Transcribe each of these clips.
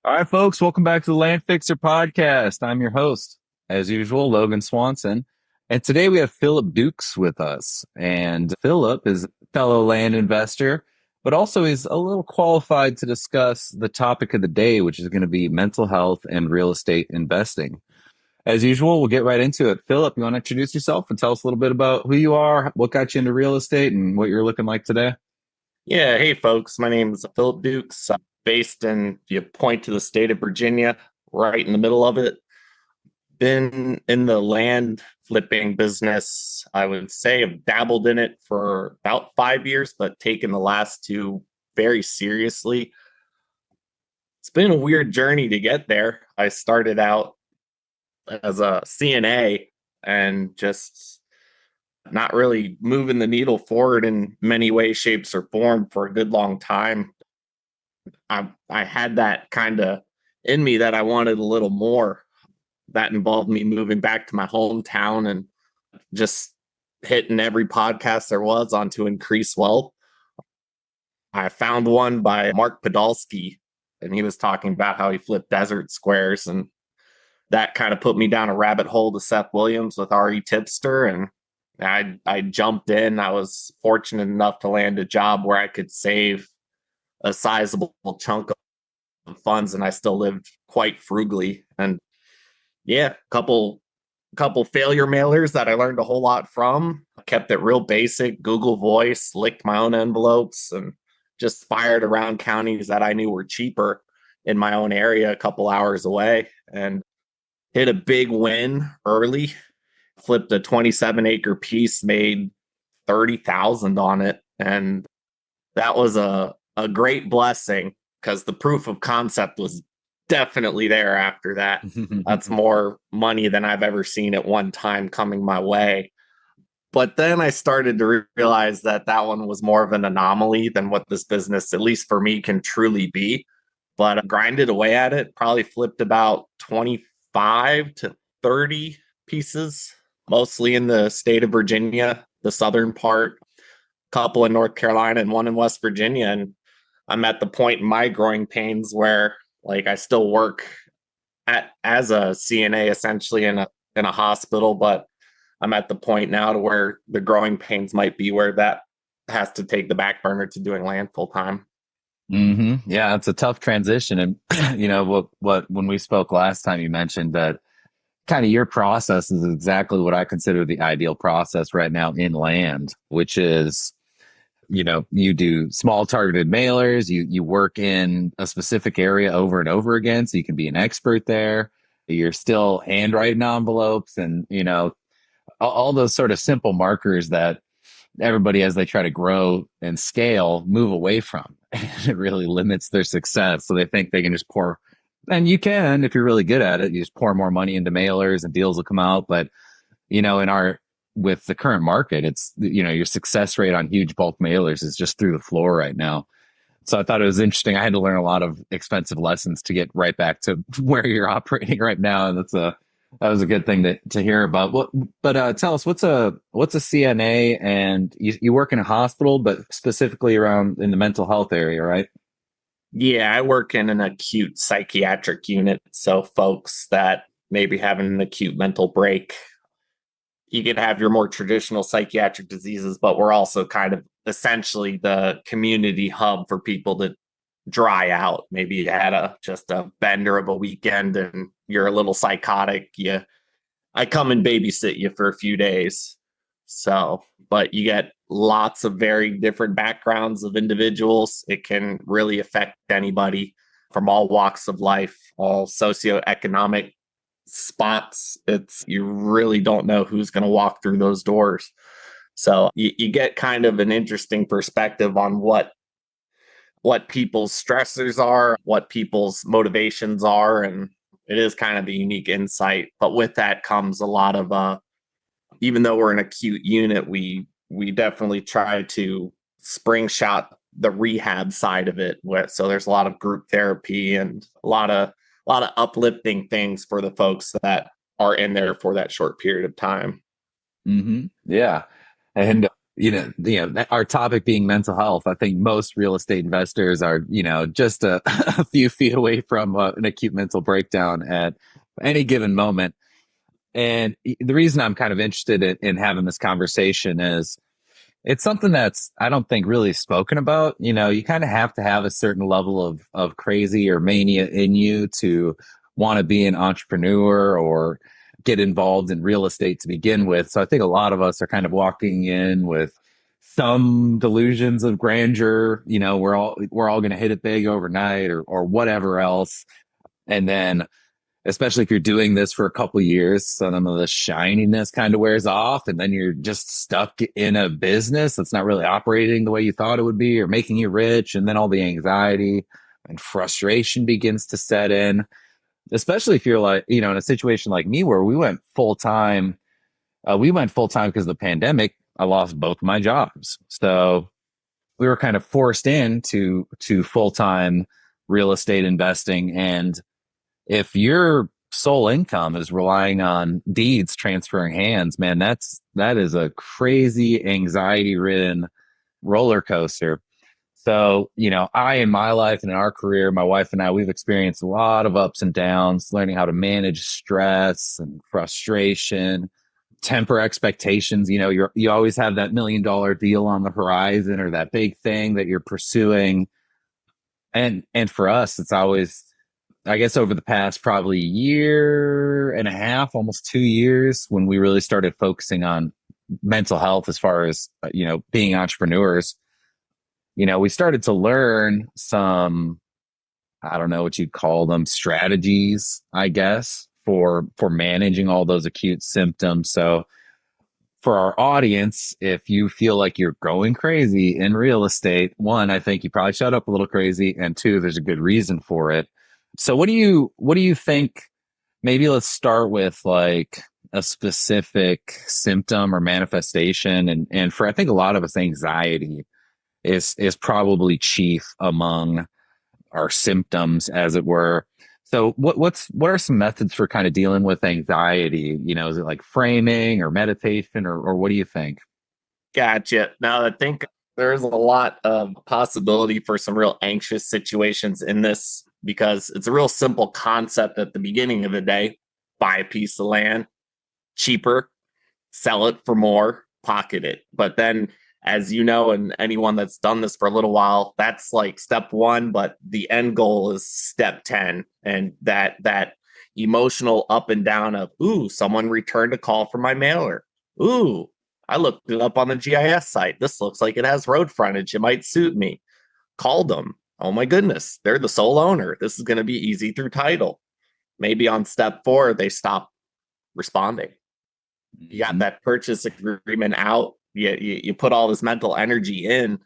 All right, folks, welcome back to the Land Fixer podcast. I'm your host, as usual, Logan Swanson. And today we have Philip Dukes with us. And Philip is a fellow land investor, but also is a little qualified to discuss the topic of the day, which is going to be mental health and real estate investing. As usual, we'll get right into it. Philip, you want to introduce yourself and tell us a little bit about who you are, what got you into real estate, and what you're looking like today? Yeah, hey folks, my name is Philip Dukes. I'm based in, if you point to the state of Virginia, right in the middle of it. Been in the land flipping business, I would say I've dabbled in it for about 5 years, but taken the last two very seriously. It's been a weird journey to get there. I started out as a CNA and just not really moving the needle forward in many ways, shapes, or form for a good long time. I had that kind of in me that I wanted a little more. That involved me moving back to my hometown and just hitting every podcast there was on to increase wealth. I found one by Mark Podolsky, and he was talking about how he flipped desert squares, and that kind of put me down a rabbit hole to Seth Williams with RE Tipster, and I jumped in. I was fortunate enough to land a job where I could save a sizable chunk of funds, and I still lived quite frugally. And yeah, couple failure mailers that I learned a whole lot from. I kept it real basic, Google Voice, licked my own envelopes, and just fired around counties that I knew were cheaper in my own area, a couple hours away, and hit a big win early. Flipped a 27-acre piece, made 30,000 on it, and that was a great blessing because the proof of concept was definitely there after that. That's more money than I've ever seen at one time coming my way. But then I started to realize that that one was more of an anomaly than what this business, at least for me, can truly be. But I grinded away at it, probably flipped about 25 to 30 pieces, mostly in the state of Virginia, the southern part, couple in North Carolina and one in West Virginia. And I'm at the point in my growing pains where like I still work at as a CNA essentially in a hospital, but I'm at the point now to where the growing pains might be where that has to take the back burner to doing land full time. Yeah, it's a tough transition. And when we spoke last time, you mentioned that kind of your process is exactly what I consider the ideal process right now in land, which is, you do small targeted mailers, you work in a specific area over and over again, so you can be an expert there. You're still handwriting envelopes and, all those sort of simple markers that everybody, as they try to grow and scale, move away from. And it really limits their success. So they think they can just pour, and you can, if you're really good at it, you just pour more money into mailers and deals will come out. But, in our, with the current market, it's, your success rate on huge bulk mailers is just through the floor right now. So I thought it was interesting. I had to learn a lot of expensive lessons to get right back to where you're operating right now. And that was a good thing to hear about. But tell us, what's a CNA, and you work in a hospital, but specifically around in the mental health area, right? Yeah, I work in an acute psychiatric unit. So folks that maybe having an acute mental break, you could have your more traditional psychiatric diseases, but we're also kind of essentially the community hub for people to dry out. Maybe you had just a bender of a weekend and you're a little psychotic. I come and babysit you for a few days. So, but you get lots of very different backgrounds of individuals. It can really affect anybody from all walks of life, all socioeconomic spots. It's you really don't know who's going to walk through those doors. So you get kind of an interesting perspective on what people's stressors are, what people's motivations are, and it is kind of a unique insight. But with that comes a lot of even though we're an acute unit, we definitely try to spring shot the rehab side of it. So there's a lot of group therapy and a lot of uplifting things for the folks that are in there for that short period of time. Yeah. And our topic being mental health, I think most real estate investors are, just a few feet away from an acute mental breakdown at any given moment. And the reason I'm kind of interested in having this conversation is it's something that's, I don't think, really spoken about. You kind of have to have a certain level of crazy or mania in you to want to be an entrepreneur or get involved in real estate to begin with. So I think a lot of us are kind of walking in with some delusions of grandeur. We're all going to hit it big overnight or whatever else. And then especially if you're doing this for a couple of years, some of the shininess kind of wears off, and then you're just stuck in a business that's not really operating the way you thought it would be or making you rich. And then all the anxiety and frustration begins to set in, especially if you're like, in a situation like me where we went full time. We went full time because of the pandemic. I lost both my jobs. So we were kind of forced into full time real estate investing. And if your sole income is relying on deeds transferring hands, man, that is a crazy anxiety ridden roller coaster. So, I in my life and in our career, my wife and I, we've experienced a lot of ups and downs, learning how to manage stress and frustration, temper expectations. You always have that $1 million deal on the horizon or that big thing that you're pursuing. And for us, it's always, I guess, over the past probably year and a half, almost 2 years, when we really started focusing on mental health as far as, being entrepreneurs, we started to learn some, I don't know what you'd call them, strategies, I guess, for managing all those acute symptoms. So for our audience, if you feel like you're going crazy in real estate, one, I think you probably shut up a little crazy, and two, there's a good reason for it. So what do you think? Maybe let's start with like a specific symptom or manifestation. And for, I think, a lot of us, anxiety is probably chief among our symptoms, as it were. So what are some methods for kind of dealing with anxiety? Is it like framing or meditation, or what do you think? Gotcha. Now, I think there's a lot of possibility for some real anxious situations in this because it's a real simple concept at the beginning of the day. Buy a piece of land, cheaper, sell it for more, pocket it. But then, as you know, and anyone that's done this for a little while, that's like step one, but the end goal is step 10. And that emotional up and down of, ooh, someone returned a call from my mailer. Ooh, I looked it up on the GIS site. This looks like it has road frontage. It might suit me. Called them. Oh my goodness, they're the sole owner. This is going to be easy through title. Maybe on step 4, they stop responding. You got that purchase agreement out. You put all this mental energy in.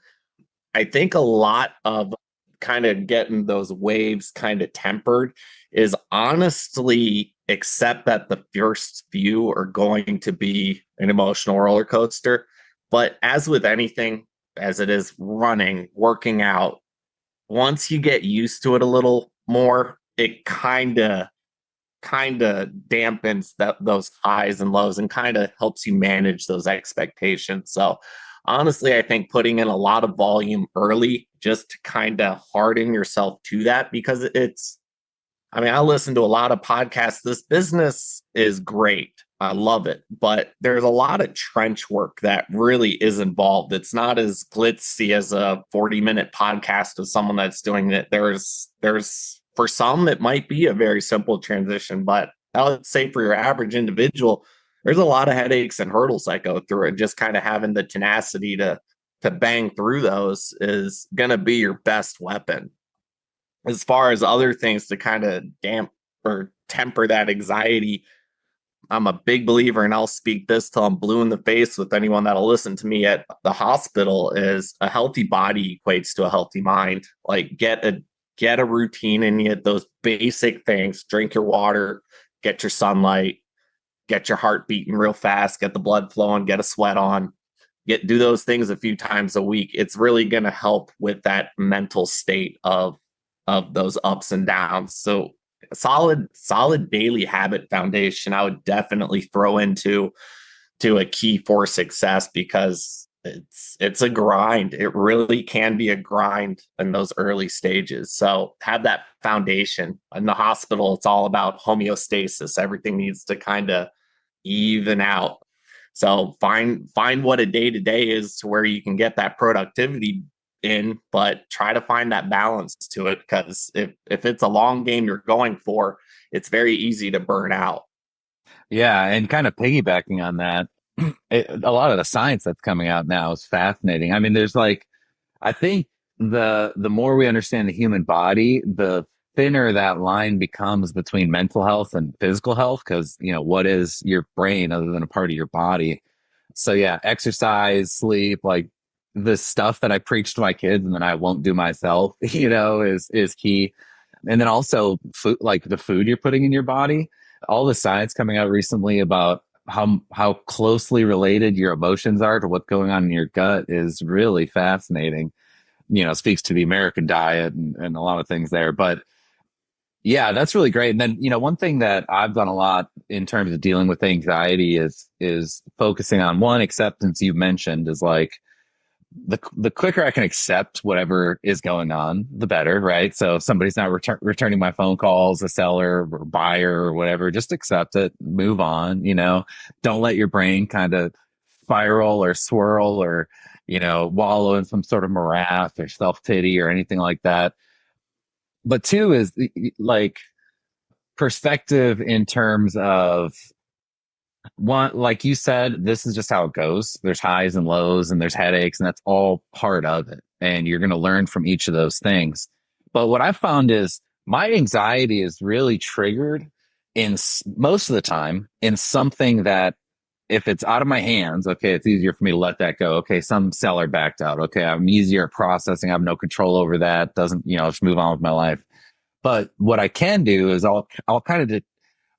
I think a lot of kind of getting those waves kind of tempered is honestly accept that the first few are going to be an emotional roller coaster. But as with anything, as it is running, working out, once you get used to it a little more, it kind of dampens those highs and lows and kind of helps you manage those expectations. So honestly, I think putting in a lot of volume early just to kind of harden yourself to that, because I listen to a lot of podcasts. This business is great. I love it, but there's a lot of trench work that really is involved. It's not as glitzy as a 40-minute podcast of someone that's doing it. There's for some, it might be a very simple transition, but I would say for your average individual, there's a lot of headaches and hurdles that go through it. Just kind of having the tenacity to bang through those is going to be your best weapon. As far as other things to kind of damp or temper that anxiety, I'm a big believer, and I'll speak this till I'm blue in the face with anyone that'll listen to me at the hospital, is a healthy body equates to a healthy mind. Like get a routine in you, those basic things, drink your water, get your sunlight, get your heart beating real fast, get the blood flowing, get a sweat on, do those things a few times a week. It's really going to help with that mental state of those ups and downs. So solid daily habit foundation I would definitely throw into a key for success, because it's a grind. It really can be a grind in those early stages. So have that foundation. In the hospital, it's all about homeostasis. Everything needs to kind of even out. So find what a day to day is to where you can get that productivity in, but try to find that balance to it, because if it's a long game you're going for, it's very easy to burn out. Yeah, and kind of piggybacking on that, a lot of the science that's coming out now is fascinating. I mean, there's like, I think the more we understand the human body, the thinner that line becomes between mental health and physical health, because what is your brain other than a part of your body? So yeah, exercise, sleep, like the stuff that I preach to my kids and then I won't do myself, is key. And then also food, like the food you're putting in your body. All the science coming out recently about how closely related your emotions are to what's going on in your gut is really fascinating. Speaks to the American diet and a lot of things there. But yeah, that's really great. And then, one thing that I've done a lot in terms of dealing with anxiety is focusing on one acceptance you mentioned is like the quicker I can accept whatever is going on, the better, right? So if somebody's not returning my phone calls, a seller or buyer or whatever, just accept it, move on, don't let your brain kind of spiral or swirl or, wallow in some sort of morass or self-pity or anything like that. But two is like perspective in terms of one, like you said, this is just how it goes. There's highs and lows and there's headaches, and that's all part of it. And you're going to learn from each of those things. But what I found is my anxiety is really triggered most of the time in something that if it's out of my hands, okay, it's easier for me to let that go. Okay, some seller backed out. Okay, I'm easier at processing. I have no control over that. Doesn't, just move on with my life. But what I can do is I'll kind of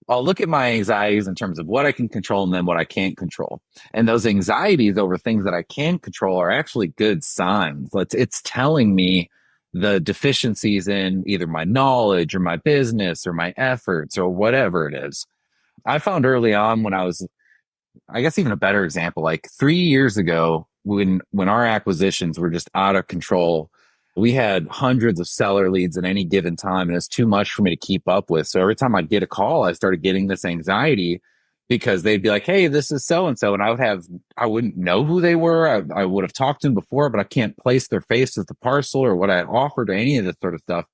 I'll look at my anxieties in terms of what I can control and then what I can't control. And those anxieties over things that I can control are actually good signs. It's telling me the deficiencies in either my knowledge or my business or my efforts or whatever it is. I found early on when I was, I guess even a better example, like 3 years ago, when our acquisitions were just out of control, we had hundreds of seller leads at any given time, and it's too much for me to keep up with. So every time I'd get a call, I started getting this anxiety because they'd be like, "Hey, this is so and so," and I wouldn't know who they were. I would have talked to them before, but I can't place their face as the parcel or what I had offered or any of this sort of stuff.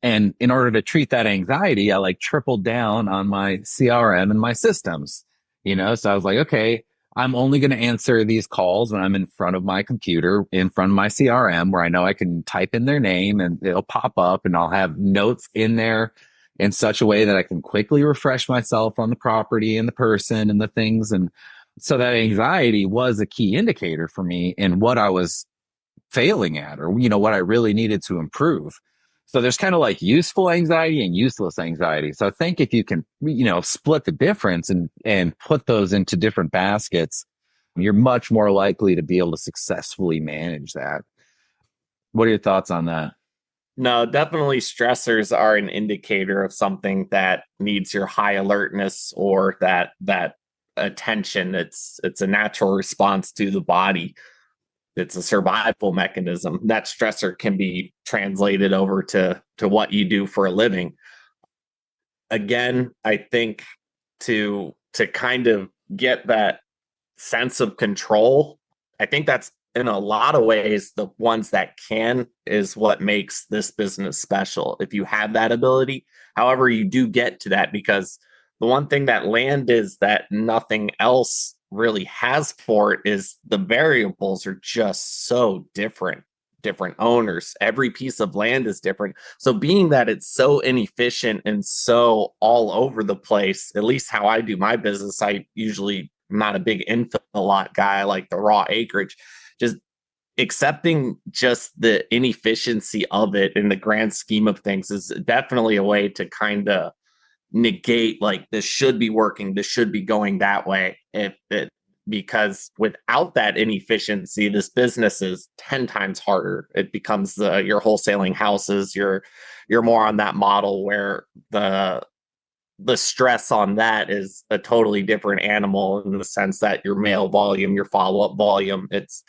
And in order to treat that anxiety, I like tripled down on my CRM and my systems, So I was like, okay, I'm only going to answer these calls when I'm in front of my computer, in front of my CRM, where I know I can type in their name and it'll pop up and I'll have notes in there in such a way that I can quickly refresh myself on the property and the person and the things. And so that anxiety was a key indicator for me in what I was failing at or what I really needed to improve. So there's kind of like useful anxiety and useless anxiety. So I think if you can split the difference and put those into different baskets, you're much more likely to be able to successfully manage that. What are your thoughts on that? No, definitely stressors are an indicator of something that needs your high alertness or that attention. It's a natural response to the body. It's a survival mechanism. That stressor can be translated over to what you do for a living. Again, I think to kind of get that sense of control, I think that's in a lot of ways the ones that can is what makes this business special. If you have that ability, however, you do get to that, because the one thing that land is that nothing else really has for it is the variables are just so different owners. Every piece of land is different. So being that it's so inefficient and so all over the place, at least how I do my business, I usually am not a big infill lot guy. I like the raw acreage. Just accepting just the inefficiency of it in the grand scheme of things is definitely a way to kind of negate like this should be working, this should be going that way. If it Because without that inefficiency, this business is 10 times harder. It becomes you're wholesaling houses. You're more on that model where the stress on that is a totally different animal in the sense that your mail volume, your follow-up volume, it's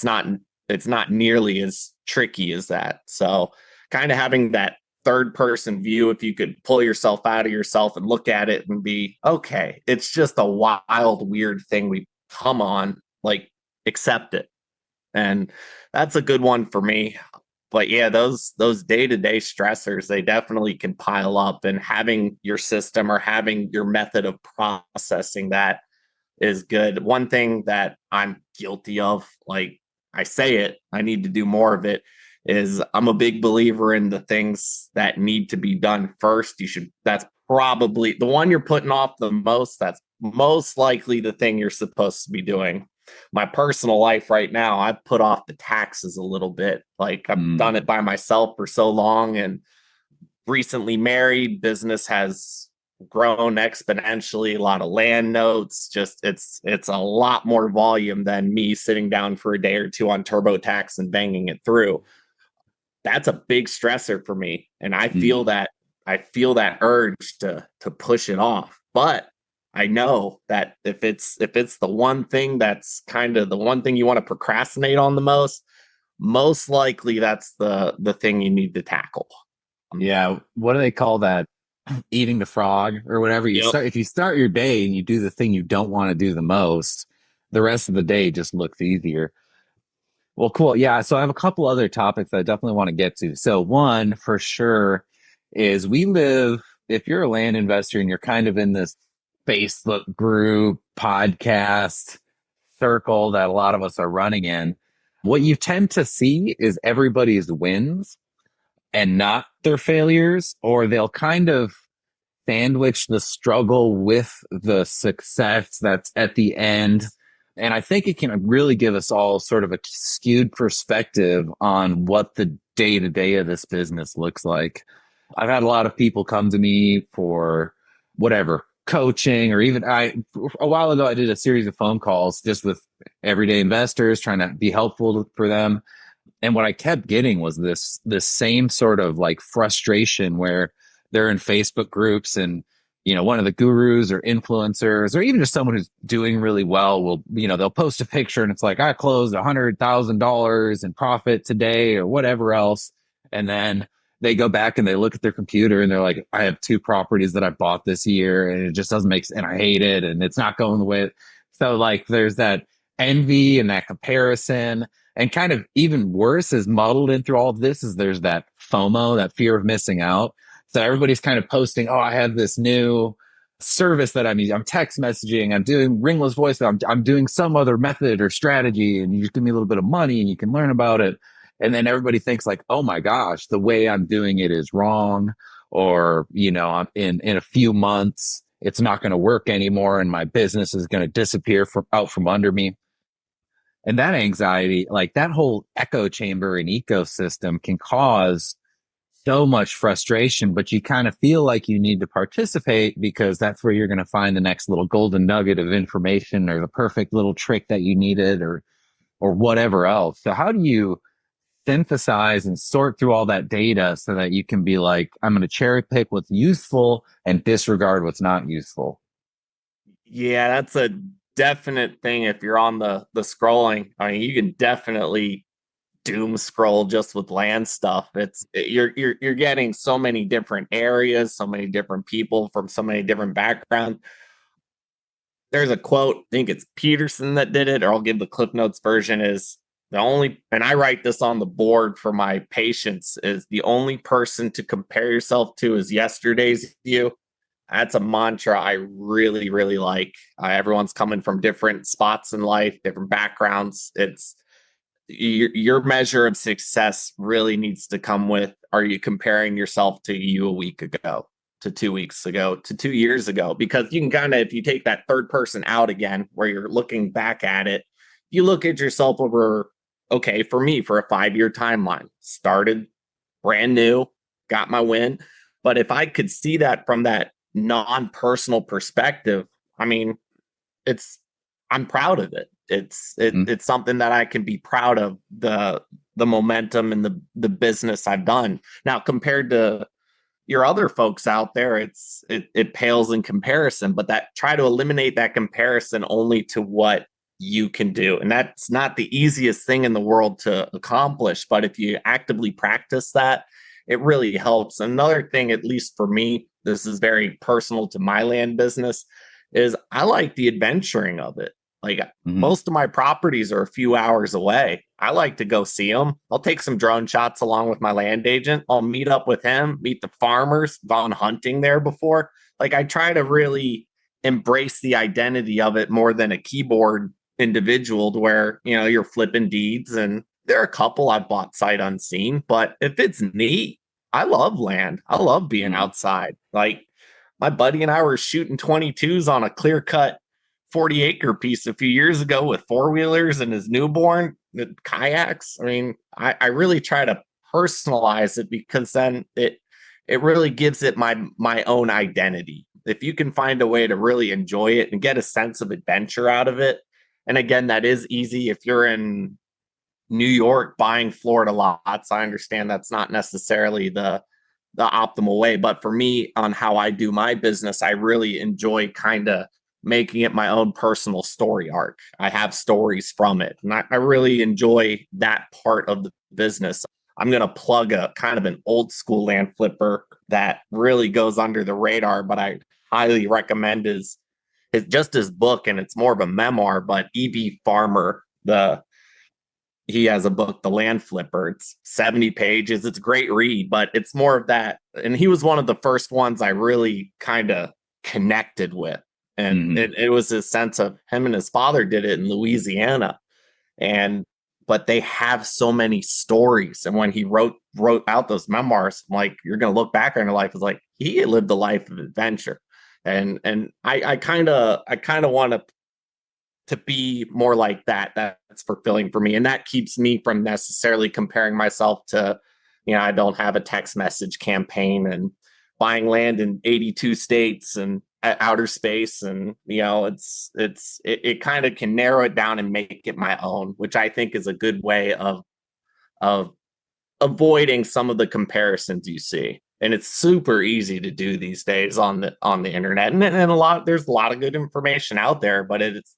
not it's not nearly as tricky as that. So kind of having that third person view, if you could pull yourself out of yourself and look at it and be, okay, it's just a wild, weird thing we come on, like accept it. And that's a good one for me. But yeah, those day-to-day stressors, they definitely can pile up, and having your system or having your method of processing that is good. One thing that I'm guilty of, like I say it, I need to do more of it, is I'm a big believer in the things that need to be done first. That's probably the one you're putting off the most. That's most likely the thing you're supposed to be doing. My personal life right now, I've put off the taxes a little bit. Like I've done it by myself for so long, and recently married, business has grown exponentially, a lot of land notes, just it's a lot more volume than me sitting down for a day or two on TurboTax and banging it through. That's a big stressor for me, and I feel that urge to push it off. But I know that if it's the one thing that's kind of the one thing you want to procrastinate on the most likely that's the thing you need to tackle. Yeah. What do they call that? Eating the frog or whatever. Yep. If you start your day and you do the thing you don't want to do the most, the rest of the day just looks easier. Well, cool. Yeah. So I have a couple other topics that I definitely want to get to. So one for sure is if you're a land investor and you're kind of in this Facebook group, podcast circle that a lot of us are running in, what you tend to see is everybody's wins and not their failures, or they'll kind of sandwich the struggle with the success that's at the end. And I think it can really give us all sort of a skewed perspective on what the day to day of this business looks like. I've had a lot of people come to me for whatever coaching, or even a while ago, I did a series of phone calls just with everyday investors trying to be helpful for them. And what I kept getting was this same sort of like frustration where they're in Facebook groups, and one of the gurus or influencers or even just someone who's doing really well will, they'll post a picture and it's like, I closed $100,000 in profit today or whatever else. And then they go back and they look at their computer and they're like, I have 2 properties that I bought this year and it just doesn't make sense and I hate it and it's not going the way. So like there's that envy and that comparison. And kind of even worse is muddled in through all of this is there's that FOMO, that fear of missing out. So everybody's kind of posting, oh, I have this new service that I'm using. I'm text messaging. I'm doing ringless voice. I'm doing some other method or strategy. And you just give me a little bit of money and you can learn about it. And then everybody thinks like, oh my gosh, the way I'm doing it is wrong. Or, I'm in a few months, it's not going to work anymore. And my business is going to disappear out from under me. And that anxiety, like that whole echo chamber and ecosystem can cause so much frustration, but you kind of feel like you need to participate because that's where you're going to find the next little golden nugget of information or the perfect little trick that you needed or whatever else. So how do you synthesize and sort through all that data so that you can be like, I'm going to cherry pick what's useful and disregard what's not useful? Yeah, that's a definite thing. If you're on the scrolling, I mean, you can definitely doom scroll just with land stuff. You're getting so many different areas, so many different people from so many different backgrounds. There's a quote, I think it's Peterson that did it, or I'll give the Cliff Notes version, is the only, and I write this on the board for my patients, is the only person to compare yourself to is yesterday's you. That's a mantra I really, really like. Everyone's coming from different spots in life, different backgrounds. It's your measure of success really needs to come with, are you comparing yourself to you a week ago, to 2 weeks ago, to 2 years ago? Because you can kind of, if you take that third person out again, where you're looking back at it, you look at yourself over, okay, for me, for a 5-year timeline, started brand new, got my win. But if I could see that from that non-personal perspective, I mean, I'm proud of it. It's something that I can be proud of, the momentum and the business I've done. Now, compared to your other folks out there, it pales in comparison. But that try to eliminate that comparison only to what you can do, and that's not the easiest thing in the world to accomplish. But if you actively practice that, it really helps. Another thing, at least for me, this is very personal to my land business, is I like the adventuring of it. Like Hmm. most of my properties are a few hours away. I like to go see them. I'll take some drone shots along with my land agent. I'll meet up with him, meet the farmers, gone hunting there before. Like I try to really embrace the identity of it more than a keyboard individual to where, you're flipping deeds. And there are a couple I've bought sight unseen, but if it's neat, I love land. I love being Hmm. outside. Like my buddy and I were shooting 22s on a clear cut 40-acre piece a few years ago with four wheelers and his newborn kayaks. I mean, I really try to personalize it because then it really gives it my own identity. If you can find a way to really enjoy it and get a sense of adventure out of it, and again, that is easy if you're in New York buying Florida lots. I understand that's not necessarily the optimal way, but for me, on how I do my business, I really enjoy kind of making it my own personal story arc. I have stories from it, and I really enjoy that part of the business. I'm going to plug a kind of an old school land flipper that really goes under the radar, but I highly recommend his book, and it's more of a memoir. But EB Farmer, the he has a book, The Land Flipper. It's 70 pages. It's a great read, but it's more of that. And he was one of the first ones I really kind of connected with. And Hmm. it was a sense of him and his father did it in Louisiana. And but they have so many stories. And when he wrote out those memoirs, I'm like, you're gonna look back on your life as like he lived a life of adventure. And I kind of want to be more like that. That's fulfilling for me. And that keeps me from necessarily comparing myself to, I don't have a text message campaign and buying land in 82 states and outer space. And, it kind of can narrow it down and make it my own, which I think is a good way of avoiding some of the comparisons you see. And it's super easy to do these days on the internet. And there's a lot of good information out there, but it's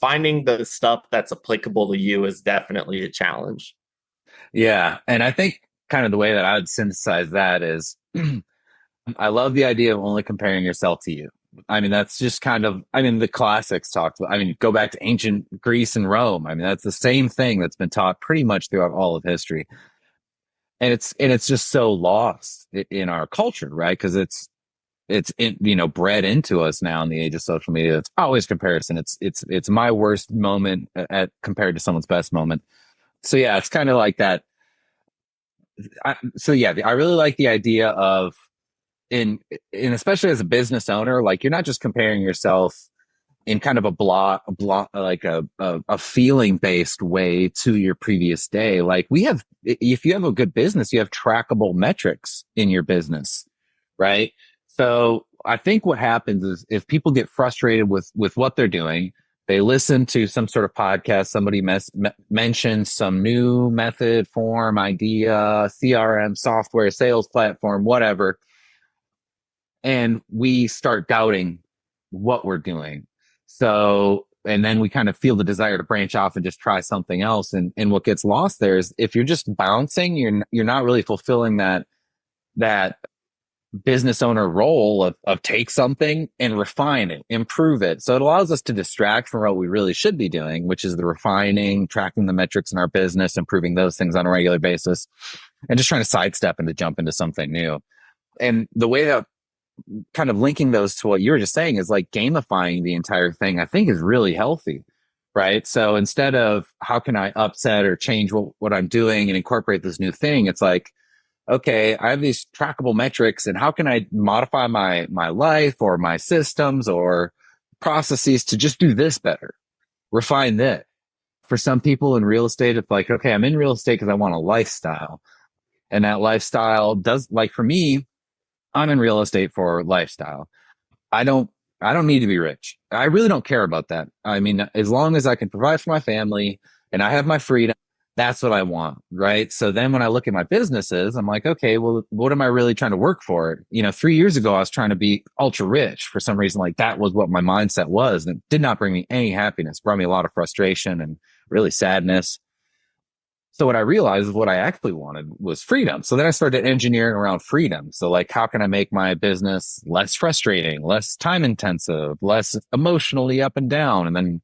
finding the stuff that's applicable to you is definitely a challenge. Yeah. And I think kind of the way that I would synthesize that is I love the idea of only comparing yourself to you. I mean, that's just kind of, I mean, the classics talked, I mean, go back to ancient Greece and Rome. I mean, that's the same thing that's been taught pretty much throughout all of history. And it's just so lost in our culture, right? Because bred into us now in the age of social media. It's always comparison. It's my worst moment at compared to someone's best moment. So yeah, it's kind of like that. So yeah, I really like the idea of in in especially as a business owner, like you're not just comparing yourself in kind of a like a feeling based way to your previous day. Like if you have a good business, you have trackable metrics in your business, right? So I think what happens is if people get frustrated with what they're doing, they listen to some sort of podcast, somebody mentions some new method, form, idea, CRM software, sales platform, whatever, and we start doubting what we're doing. So, and then we kind of feel the desire to branch off and just try something else. And what gets lost there is if you're just bouncing, you're not really fulfilling that business owner role of take something and refine it, improve it. So it allows us to distract from what we really should be doing, which is the refining, tracking the metrics in our business, improving those things on a regular basis, and just trying to sidestep and to jump into something new. And the way that kind of linking those to what you were just saying is like gamifying the entire thing, I think is really healthy. Right. So instead of how can I upset or change what I'm doing and incorporate this new thing, it's like, okay, I have these trackable metrics and how can I modify my life or my systems or processes to just do this better, refine this. For some people in real estate, it's like, okay, I'm in real estate because I want a lifestyle. And that lifestyle does, like for me, I'm in real estate for lifestyle. I don't I don't need to be rich. I really don't care about that. I mean, as long as I can provide for my family and I have my freedom, That's what I want. Right. So then when I look at my businesses, I'm like, okay, well, what am I really trying to work for? 3 years ago, I was trying to be ultra rich for some reason. Like that was what my mindset was. And it did not bring me any happiness, brought me a lot of frustration and really sadness. So what I realized is what I actually wanted was freedom. So then I started engineering around freedom. So like, how can I make my business less frustrating, less time intensive, less emotionally up and down? And then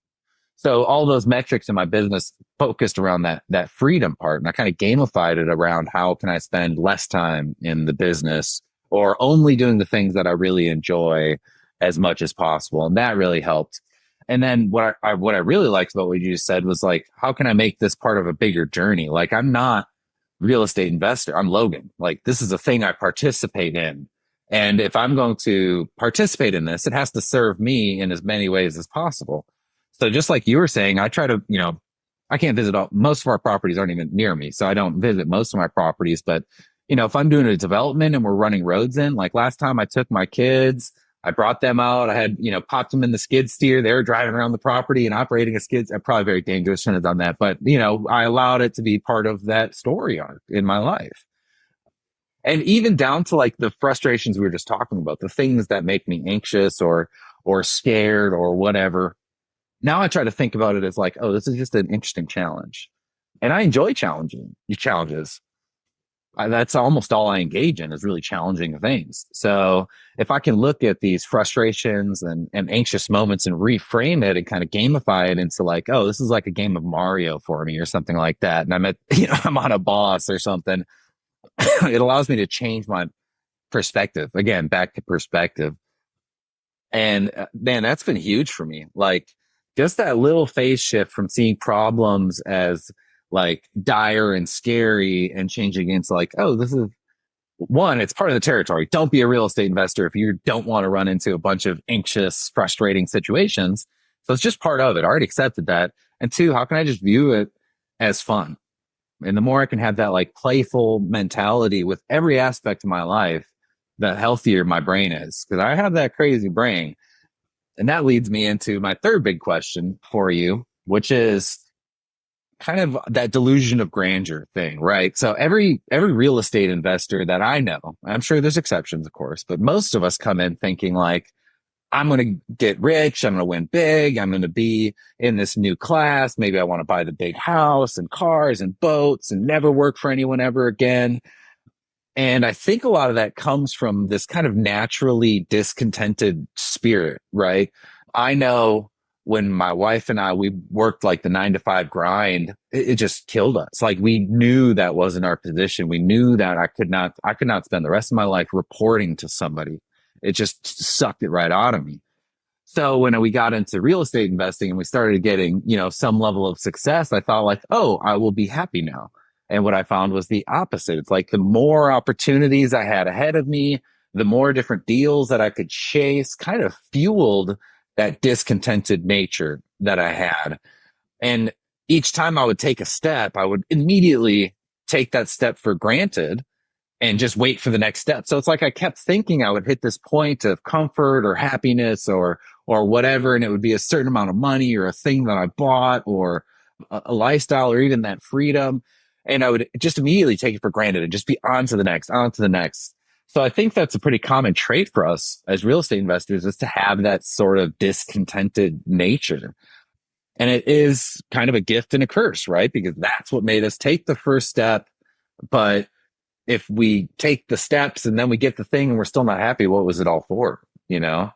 so all those metrics in my business focused around that freedom part, and I kind of gamified it around how can I spend less time in the business or only doing the things that I really enjoy as much as possible, and that really helped. And then what I really liked about what you just said was like, how can I make this part of a bigger journey? Like I'm not real estate investor. I'm Logan. Like this is a thing I participate in. And if I'm going to participate in this, it has to serve me in as many ways as possible. So just like you were saying, I try to, I can't visit most of our properties aren't even near me. So I don't visit most of my properties. But, if I'm doing a development and we're running roads in, like last time I took my kids, I brought them out. I had, popped them in the skid steer. They were driving around the property and operating a skid. Probably very dangerous. Shouldn't have done that. But, I allowed it to be part of that story arc in my life. And even down to like the frustrations we were just talking about, the things that make me anxious or scared or whatever. Now I try to think about it as like, oh, this is just an interesting challenge. And I enjoy challenging challenges. That's almost all I engage in is really challenging things. So if I can look at these frustrations and anxious moments and reframe it and kind of gamify it into like, oh, this is like a game of Mario for me or something like that. And I'm on a boss or something. It allows me to change my perspective. Again, back to perspective. And man, that's been huge for me. Like just that little phase shift from seeing problems as like dire and scary and changing into like, oh, this is one, it's part of the territory. Don't be a real estate investor if you don't want to run into a bunch of anxious, frustrating situations. So it's just part of it. I already accepted that. And two, how can I just view it as fun? And the more I can have that like playful mentality with every aspect of my life, the healthier my brain is. Because I have that crazy brain. And that leads me into my third big question for you, which is kind of that delusion of grandeur thing, right? So every real estate investor that I know, I'm sure there's exceptions, of course, but most of us come in thinking like, I'm going to get rich. I'm going to win big. I'm going to be in this new class. Maybe I want to buy the big house and cars and boats and never work for anyone ever again. And I think a lot of that comes from this kind of naturally discontented spirit, right? I know when my wife and we worked like the 9 to 5 grind, it just killed us. Like we knew that wasn't our position. We knew that I could not spend the rest of my life reporting to somebody. It just sucked it right out of me. So when we got into real estate investing and we started getting, some level of success, I thought like, oh, I will be happy now. And what I found was the opposite. It's like the more opportunities I had ahead of me, the more different deals that I could chase kind of fueled that discontented nature that I had. And each time I would take a step, I would immediately take that step for granted and just wait for the next step. So it's like I kept thinking I would hit this point of comfort or happiness or whatever, and it would be a certain amount of money or a thing that I bought or a lifestyle or even that freedom. And I would just immediately take it for granted and just be on to the next, on to the next. So I think that's a pretty common trait for us as real estate investors is to have that sort of discontented nature. And it is kind of a gift and a curse, right? Because that's what made us take the first step. But if we take the steps and then we get the thing and we're still not happy, what was it all for? You know?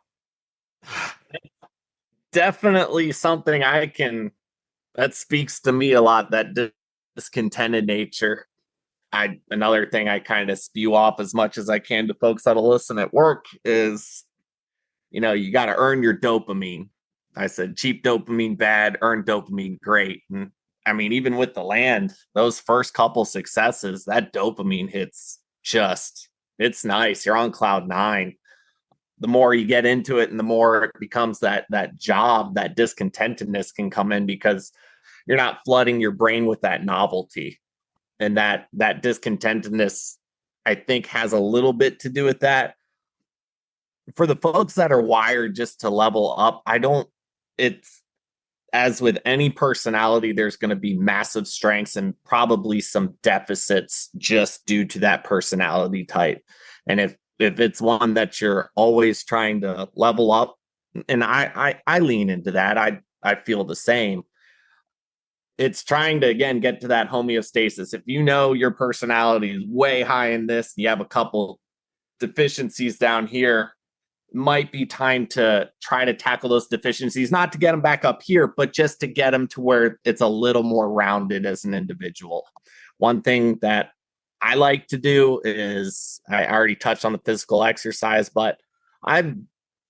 Definitely something that speaks to me a lot, that discontented nature. Another thing I kind of spew off as much as I can to folks that'll listen at work is, you got to earn your dopamine. I said cheap dopamine bad, earned dopamine great. And I mean, even with the land, those first couple successes, that dopamine hits it's nice. You're on cloud nine. The more you get into it and the more it becomes that job, that discontentedness can come in because you're not flooding your brain with that novelty. And that discontentedness, I think, has a little bit to do with that. For the folks that are wired just to level up, it's as with any personality, there's going to be massive strengths and probably some deficits just due to that personality type. And if it's one that you're always trying to level up, and I lean into that. I feel the same. It's trying to again get to that homeostasis. If you know your personality is way high in this, you have a couple deficiencies down here, might be time to try to tackle those deficiencies, not to get them back up here, but just to get them to where it's a little more rounded as an individual. One thing that I like to do is I already touched on the physical exercise, but I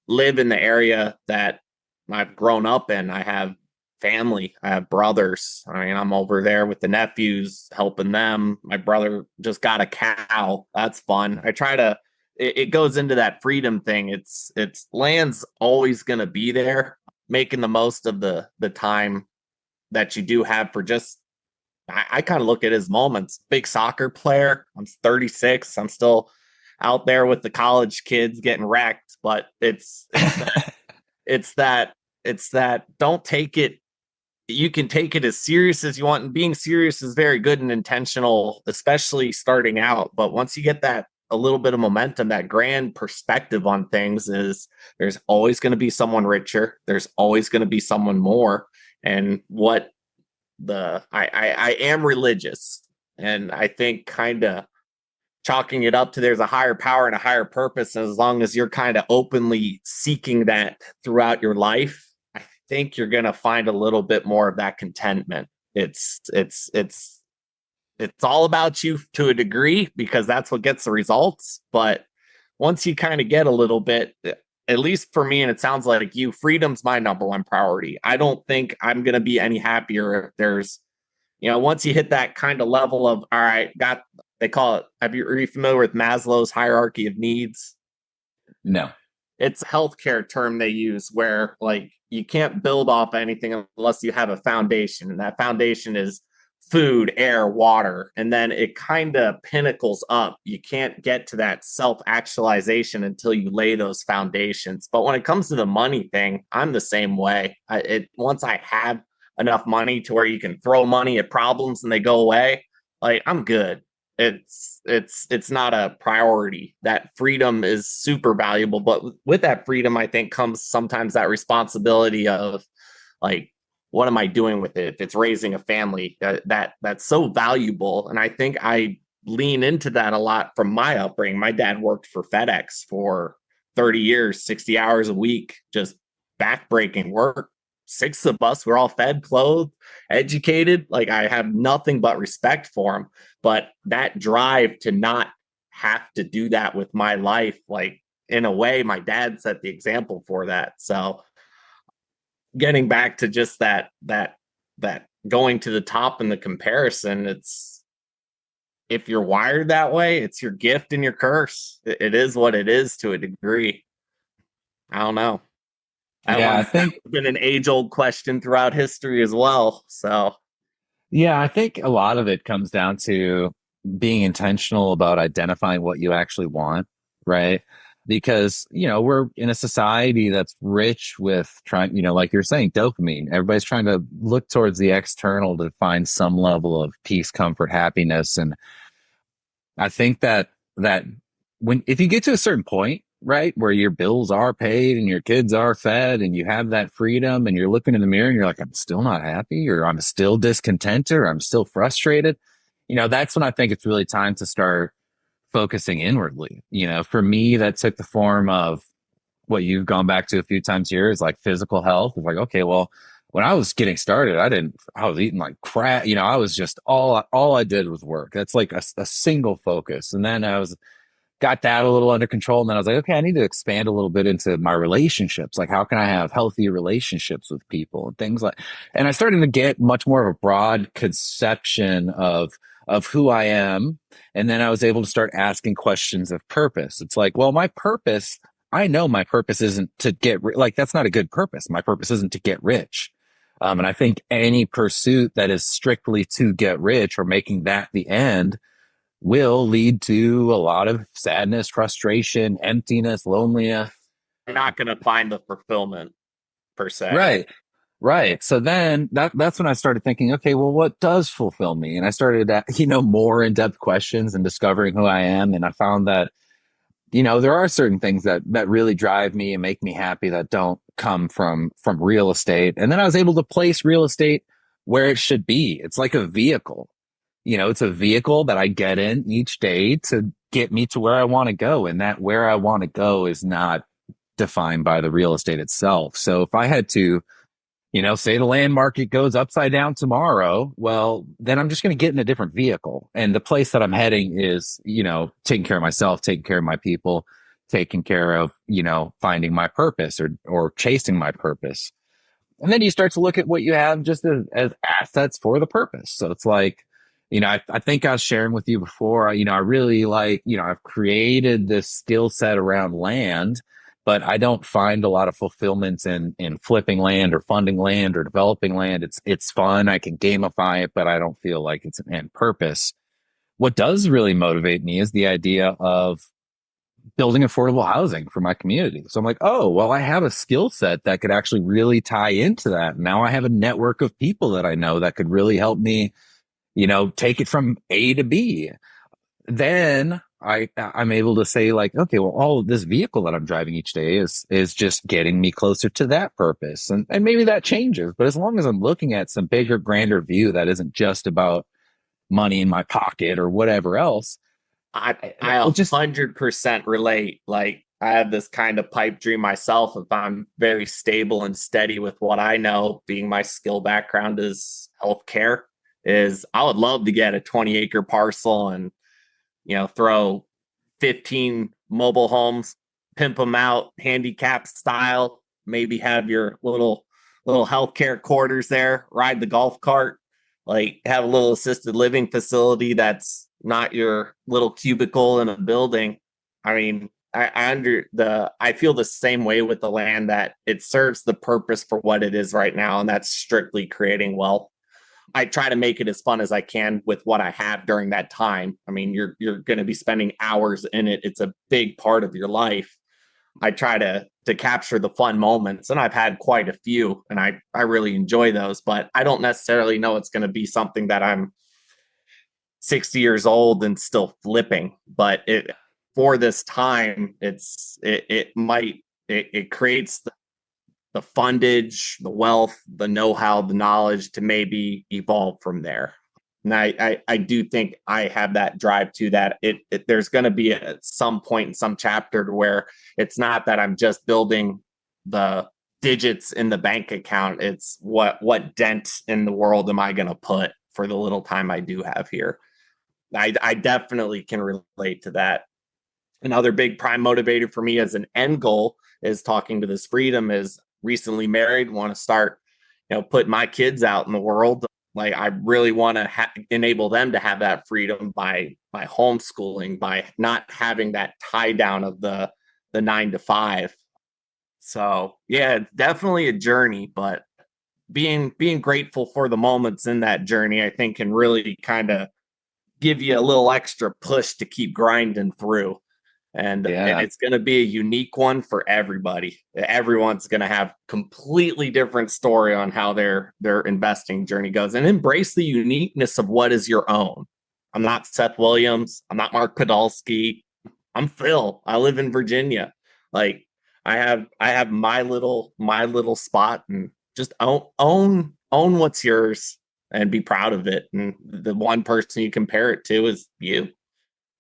live in the area that I've grown up in. I have family, I have brothers. I mean, I'm over there with the nephews helping them. My brother just got a cow. That's fun. I try to it goes into that freedom thing. It's land's always going to be there, making the most of the time that you do have for just I kind of look at his moments. Big soccer player. I'm 36. I'm still out there with the college kids getting wrecked, but it's that it's that don't take it. You can take it as serious as you want, and being serious is very good and intentional, especially starting out. But once you get that a little bit of momentum, that grand perspective on things is there's always going to be someone richer. There's always going to be someone more. And what I am religious, and I think kind of chalking it up to there's a higher power and a higher purpose. And as long as you're kind of openly seeking that throughout your life, I think you're going to find a little bit more of that contentment. It's all about you to a degree because that's what gets the results. But once you kind of get a little bit, at least for me, and it sounds like you, freedom's my number one priority. I don't think I'm going to be any happier if there's, once you hit that kind of level of, all right, they call it, are you familiar with Maslow's hierarchy of needs? No. It's a healthcare term they use where like you can't build off anything unless you have a foundation. And that foundation is food, air, water, and then it kind of pinnacles up. You can't get to that self-actualization until you lay those foundations. But when it comes to the money thing, I'm the same way. Once I have enough money to where you can throw money at problems and they go away, like I'm good. It's not a priority. That freedom is super valuable, but with that freedom, I think comes sometimes that responsibility of like, what am I doing with it? If it's raising a family, that's so valuable. And I think I lean into that a lot from my upbringing. My dad worked for FedEx for 30 years, 60 hours a week, just backbreaking work. Six of us, we're all fed, clothed, educated. Like I have nothing but respect for him. But that drive to not have to do that with my life, like in a way, my dad set the example for that. So getting back to just that going to the top in the comparison, it's if you're wired that way, it's your gift and your curse. It is what it is to a degree. I don't know. I think That's been an age-old question throughout history as well. So I think a lot of it comes down to being intentional about identifying what you actually want, right? Because, we're in a society that's rich with trying, like you're saying, dopamine. Everybody's trying to look towards the external to find some level of peace, comfort, happiness. And I think that if you get to a certain point, right, where your bills are paid and your kids are fed and you have that freedom and you're looking in the mirror and you're like, I'm still not happy, or I'm still discontented, or I'm still frustrated, that's when I think it's really time to start focusing inwardly. For me, that took the form of what you've gone back to a few times here is like physical health. It's like, okay, well, when I was getting started, I was eating like crap. I was just all I did was work. That's like a single focus. And then got that a little under control. And then I was like, okay, I need to expand a little bit into my relationships. Like, how can I have healthy relationships with people and things and I started to get much more of a broad conception of who I am. And then I was able to start asking questions of purpose. It's like, well, I know my purpose isn't to like, that's not a good purpose. My purpose isn't to get rich. And I think any pursuit that is strictly to get rich or making that the end will lead to a lot of sadness, frustration, emptiness, loneliness. you're not going to find the fulfillment per se. Right. Right. So then that's when I started thinking, okay, well, what does fulfill me? And I started, more in-depth questions and discovering who I am. And I found that, there are certain things that really drive me and make me happy that don't come from real estate. And then I was able to place real estate where it should be. It's like a vehicle. It's a vehicle that I get in each day to get me to where I want to go. And that where I want to go is not defined by the real estate itself. So if I had to, say the land market goes upside down tomorrow, well, then I'm just going to get in a different vehicle. And the place that I'm heading is, taking care of myself, taking care of my people, taking care of, finding my purpose or chasing my purpose. And then you start to look at what you have just as assets for the purpose. So it's like, I think I was sharing with you before, I really like, I've created this skill set around land, but I don't find a lot of fulfillment in flipping land or funding land or developing land. It's fun. I can gamify it, but I don't feel like it's an end purpose. What does really motivate me is the idea of building affordable housing for my community. So I'm like, oh, well, I have a skill set that could actually really tie into that. Now I have a network of people that I know that could really help me, take it from A to B. Then I'm able to say like, okay, well, all of this vehicle that I'm driving each day is just getting me closer to that purpose. And maybe that changes, but as long as I'm looking at some bigger, grander view that isn't just about money in my pocket or whatever else, I it'll just 100% relate. Like I have this kind of pipe dream myself. If I'm very stable and steady with what I know, being my skill background is healthcare, is I would love to get a 20-acre parcel and throw 15 mobile homes, pimp them out, handicap style. Maybe have your little healthcare quarters there. Ride the golf cart, like have a little assisted living facility that's not your little cubicle in a building. I mean, I feel the same way with the land, that it serves the purpose for what it is right now, and that's strictly creating wealth. I try to make it as fun as I can with what I have during that time. I mean, you're going to be spending hours in it. It's a big part of your life. I try to capture the fun moments, and I've had quite a few, and I really enjoy those. But I don't necessarily know it's going to be something that I'm 60 years old and still flipping. But it for this time, it creates the fundage, the wealth, the know-how, the knowledge to maybe evolve from there. And I do think I have that drive to that. There's going to be some point in some chapter where it's not that I'm just building the digits in the bank account. It's what dent in the world am I going to put for the little time I do have here. I definitely can relate to that. Another big prime motivator for me as an end goal is talking to this freedom is recently married, want to start, put my kids out in the world. Like I really want to enable them to have that freedom by homeschooling, by not having that tie down of the 9 to 5. So yeah, it's definitely a journey, but being grateful for the moments in that journey, I think can really kind of give you a little extra push to keep grinding through. And yeah. it's going to be a unique one for everybody. Everyone's going to have completely different story on how their investing journey goes, and embrace the uniqueness of what is your own. I'm not Seth Williams. I'm not Mark Podolsky. I'm Phil. I live in Virginia. Like I have my little spot, and just own what's yours and be proud of it. And the one person you compare it to is you.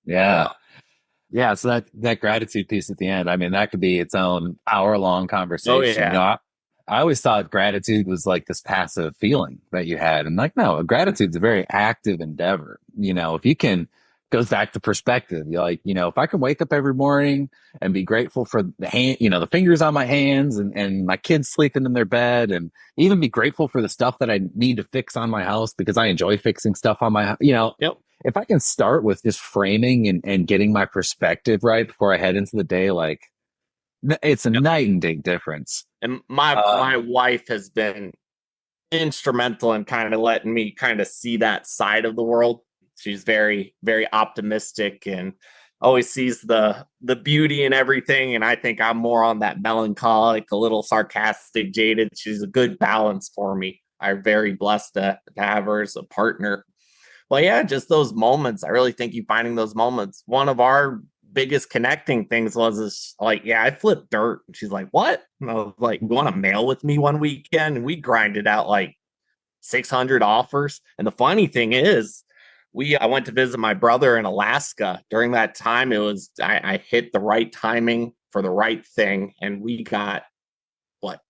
Yeah. Yeah, so that gratitude piece at the end, I mean, that could be its own hour-long Oh conversation. yeah. I always thought gratitude was like this passive feeling that you had. And like, no, gratitude's a very active endeavor. If you can, goes back to perspective. You're like, if I can wake up every morning and be grateful for the hand, the fingers on my hands and my kids sleeping in their bed, and even be grateful for the stuff that I need to fix on my house because I enjoy fixing stuff on my, Yep. if I can start with just framing and getting my perspective right before I head into the day, like it's a Yep. night and day difference. And my wife has been instrumental in kind of letting me kind of see that side of the world. She's very, very optimistic and always sees the beauty in everything, and I think I'm more on that melancholic, a little sarcastic, jaded. She's a good balance for me. I'm very blessed to have her as a partner. Well, yeah, just those moments. I really think you finding those moments. One of our biggest connecting things was this, like, yeah, I flipped dirt. And she's like, what? And I was like, you want to mail with me one weekend? And we grinded out like 600 offers. And the funny thing is, I went to visit my brother in Alaska. During that time, I hit the right timing for the right thing, and we got what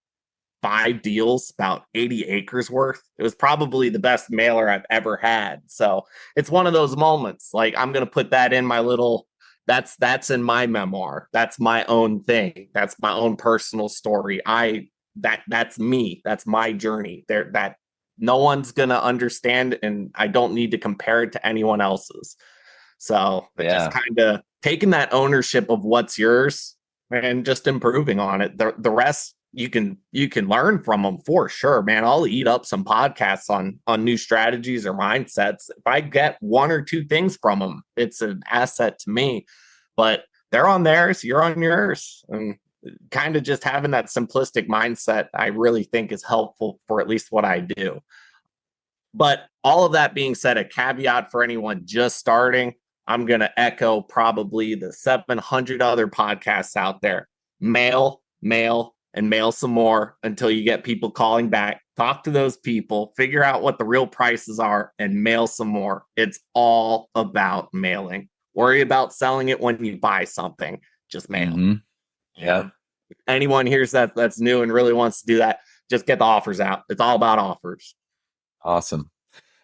5 deals, about 80 acres worth. It was probably the best mailer I've ever had. So it's one of those moments. Like, I'm gonna put that in my little. That's in my memoir. That's my own thing. That's my own personal story. That's me. That's my journey. That no one's gonna understand, and I don't need to compare it to anyone else's. So, but just Yeah. kind of taking that ownership of what's yours and just improving on it. The rest you can learn from them for sure, man. I'll eat up some podcasts on new strategies or mindsets. If I get one or two things from them, it's an asset to me. But they're on theirs, you're on yours, and kind of just having that simplistic mindset, I really think is helpful for at least what I do. But all of that being said, a caveat for anyone just starting, I'm going to echo probably the 700 other podcasts out there. Mail, mail, and mail some more until you get people calling back. Talk to those people, figure out what the real prices are, and mail some more. It's all about mailing. Worry about selling it when you buy something. Just mail. Mm-hmm. Yeah. And if anyone hears that's new and really wants to do that, just get the offers out. It's all about offers. Awesome.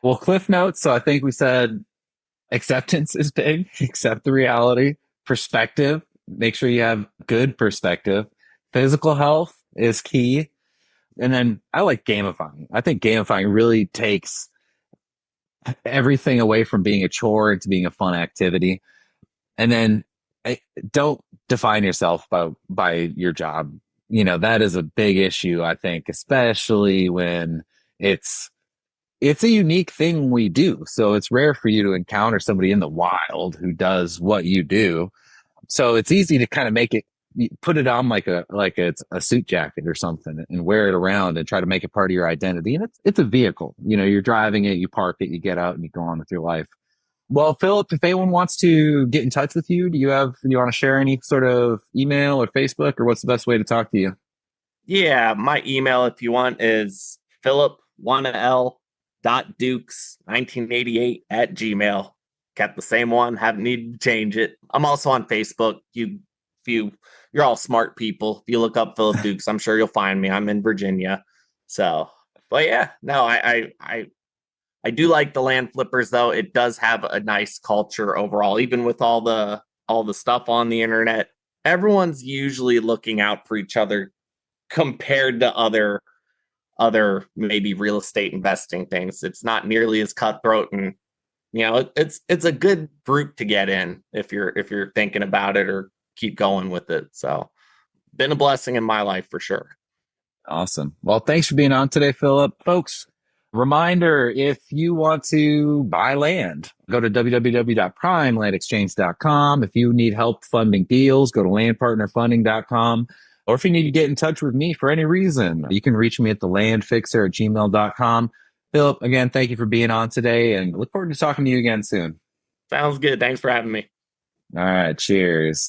Well, Cliff Notes. So I think we said acceptance is big. Accept the reality. Perspective. Make sure you have good perspective. Physical health is key. And then I like gamifying. I think gamifying really takes everything away from being a chore into being a fun activity. And then don't define yourself by your job. That is a big issue, I think, especially when it's it's a unique thing we do. So it's rare for you to encounter somebody in the wild who does what you do. So it's easy to kind of make it put it on like it's a suit jacket or something and wear it around and try to make it part of your identity. And it's a vehicle. You're driving it, you park it, you get out and you go on with your life. Well, Philip, if anyone wants to get in touch with you, do you want to share any sort of email or Facebook, or what's the best way to talk to you? Yeah, my email, if you want, is philip1l.dukes1988 at gmail. Kept the same one, haven't needed to change it. I'm also on Facebook. You're all smart people. If you look up Philip Dukes, I'm sure you'll find me. I'm in Virginia. So, but yeah, no, I do like the land flippers though. It does have a nice culture overall, even with all the stuff on the internet. Everyone's usually looking out for each other compared to other maybe real estate investing things. It's not nearly as cutthroat, and it's a good group to get in if you're thinking about it or keep going with it. So been a blessing in my life for sure. Awesome. Well, thanks for being on today, Philip. Folks, reminder, if you want to buy land, go to www.primelandexchange.com. If you need help funding deals, go to landpartnerfunding.com. Or if you need to get in touch with me for any reason, you can reach me at thelandfixer@gmail.com. Philip, again, thank you for being on today and look forward to talking to you again soon. Sounds good. Thanks for having me. All right. Cheers.